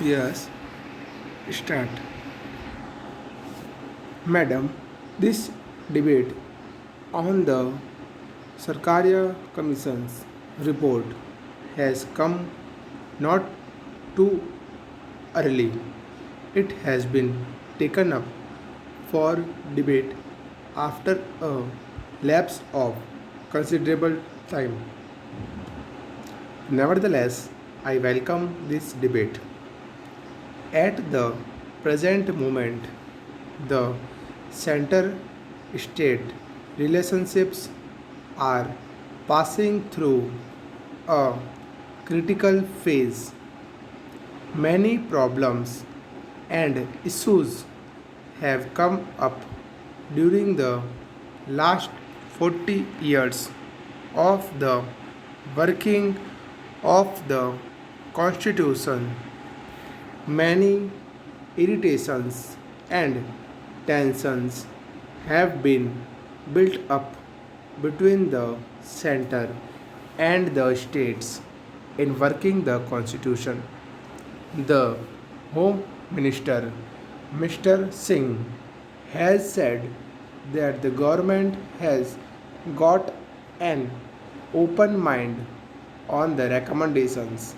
Yes, start. Madam, this debate on the Sarkaria Commission's report has come not too early. It has been taken up for debate after a lapse of considerable time. Nevertheless, I welcome this debate. At the present moment, the center state relationships are passing through a critical phase. Many problems and issues have come up during the last 40 years of the working of the Constitution. Many irritations and tensions have been built up between the center and the states in working the constitution. The Home Minister Mr. Singh has said that the government has got an open mind on the recommendations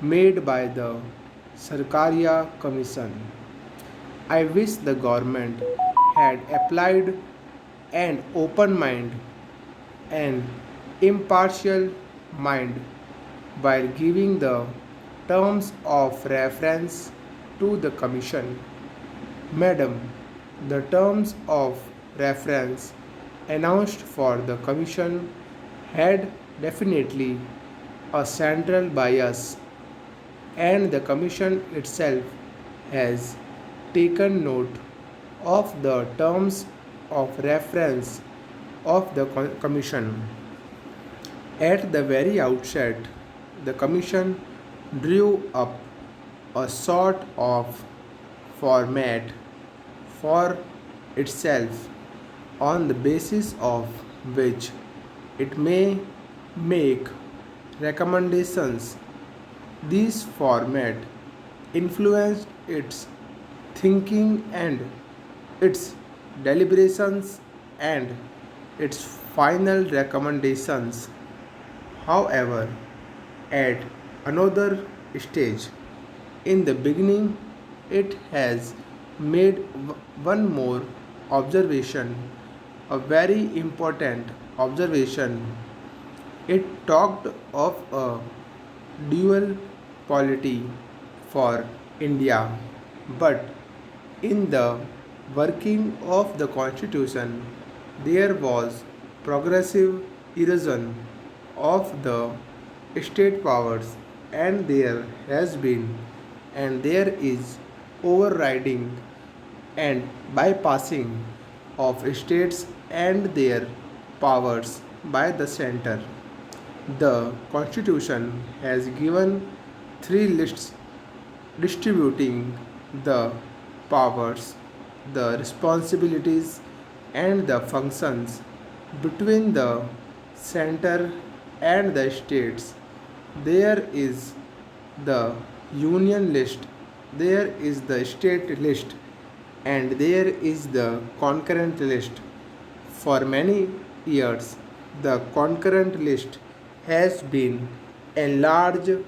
made by the Sarkaria Commission. I wish the government had applied an open mind and impartial mind while giving the terms of reference to the Commission. Madam, the terms of reference announced for the Commission had definitely a central bias, and the Commission itself has taken note of the terms of reference of the Commission. At the very outset, the Commission drew up a sort of format for itself on the basis of which it may make recommendations. This format influenced its thinking and its deliberations and its final recommendations. However, at another stage, in the beginning, it has made one more observation, a very important observation. It talked of a dual polity for India, but in the working of the constitution, there was progressive erosion of the state powers, and there has been and there is overriding and bypassing of states and their powers by the center. The constitution has given three lists distributing the powers, the responsibilities, and the functions between the center and the states. There is the union list, there is the state list, and there is the concurrent list. For many years, the concurrent list has been enlarged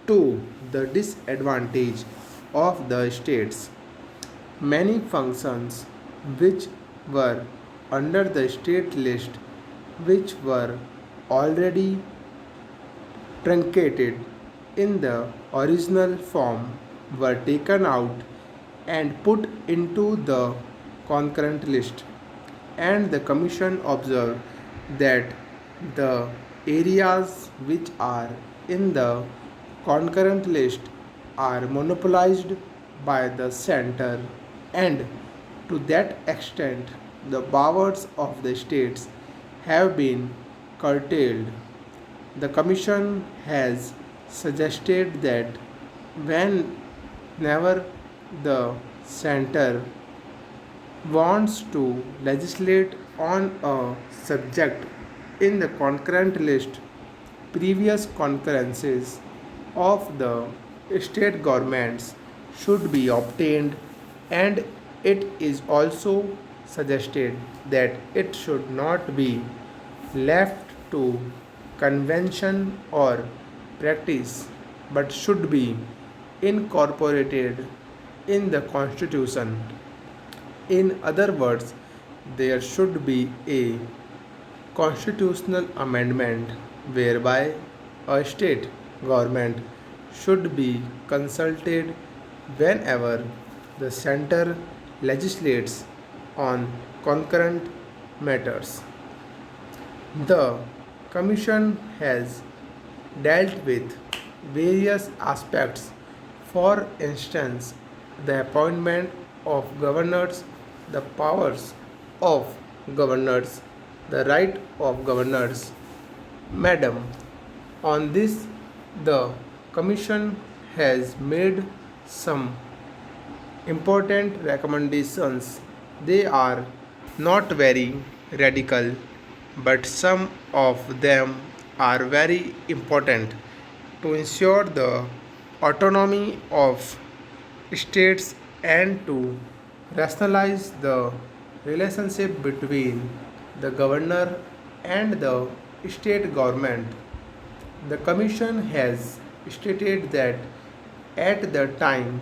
to the disadvantage of the states. Many functions which were under the state list, which were already truncated in the original form, were taken out and put into the concurrent list. And the Commission observed that the areas which are in the concurrent list are monopolized by the center, and to that extent the powers of the states have been curtailed. The Commission has suggested that whenever the center wants to legislate on a subject in the concurrent list, previous concurrences of the state governments should be obtained, and it is also suggested that it should not be left to convention or practice but should be incorporated in the constitution. In other words, there should be a constitutional amendment whereby a state government should be consulted whenever the center legislates on concurrent matters. The Commission has dealt with various aspects, for instance, the appointment of governors, the powers of governors, the right of governors. Madam, on this, the Commission has made some important recommendations. They are not very radical, but some of them are very important to ensure the autonomy of states and to rationalize the relationship between the governor and the state government. The Commission has stated that at the time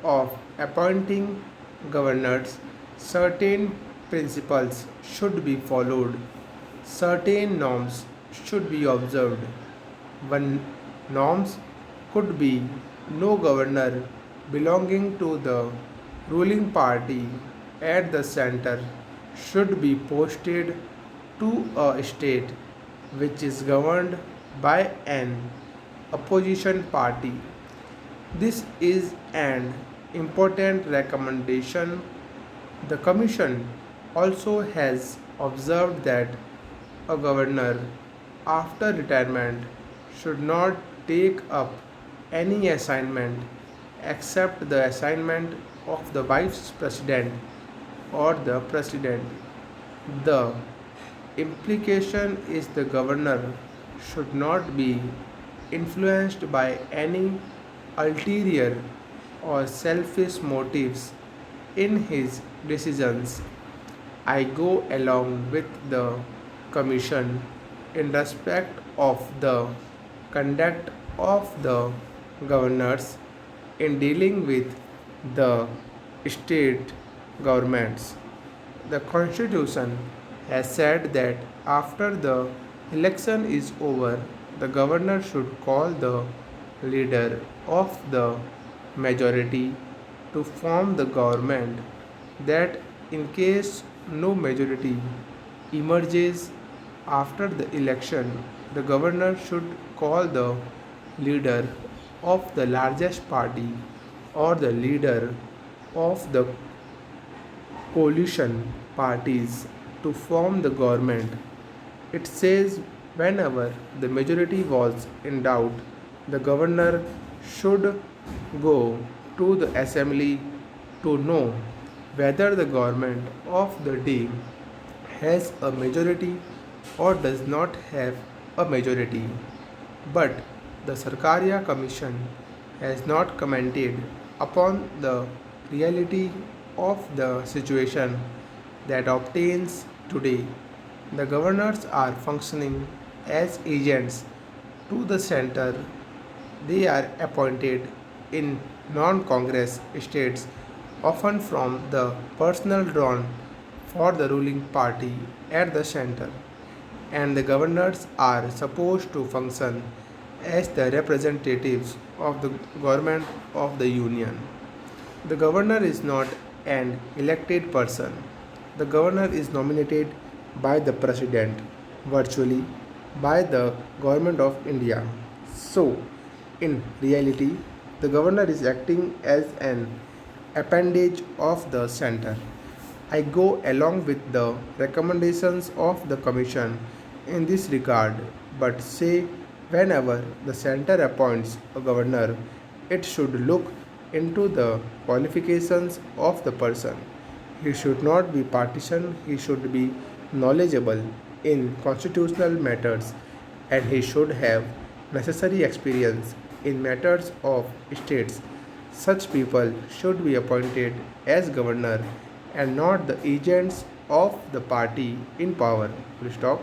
of appointing governors, certain principles should be followed, certain norms should be observed. One norms could be no governor belonging to the ruling party at the center should be posted to a state which is governed by an opposition party. This is an important recommendation. The Commission also has observed that a governor after retirement should not take up any assignment except the assignment of the vice president or the president. The implication is the governor should not be influenced by any ulterior or selfish motives in his decisions. I go along with the Commission in respect of the conduct of the governors in dealing with the state governments. The Constitution has said that after the election is over, the governor should call the leader of the majority to form the government, that in case no majority emerges after the election, the governor should call the leader of the largest party or the leader of the coalition parties to form the government. It says whenever the majority was in doubt, the governor should go to the assembly to know whether the government of the day has a majority or does not have a majority. But the Sarkaria Commission has not commented upon the reality of the situation that obtains today. The governors are functioning as agents to the center. They are appointed in non Congress states, often from the personnel drawn for the ruling party at the center, and the governors are supposed to function as the representatives of the government of the union. The governor is not an elected person. The governor is nominated by the president, virtually by the government of India. So, in reality, the governor is acting as an appendage of the center. I go along with the recommendations of the Commission in this regard, but say whenever the center appoints a governor, it should look into the qualifications of the person. He should not be partisan, he should be knowledgeable in constitutional matters, and he should have necessary experience in matters of states. Such people should be appointed as governor and not the agents of the party in power. Full stop.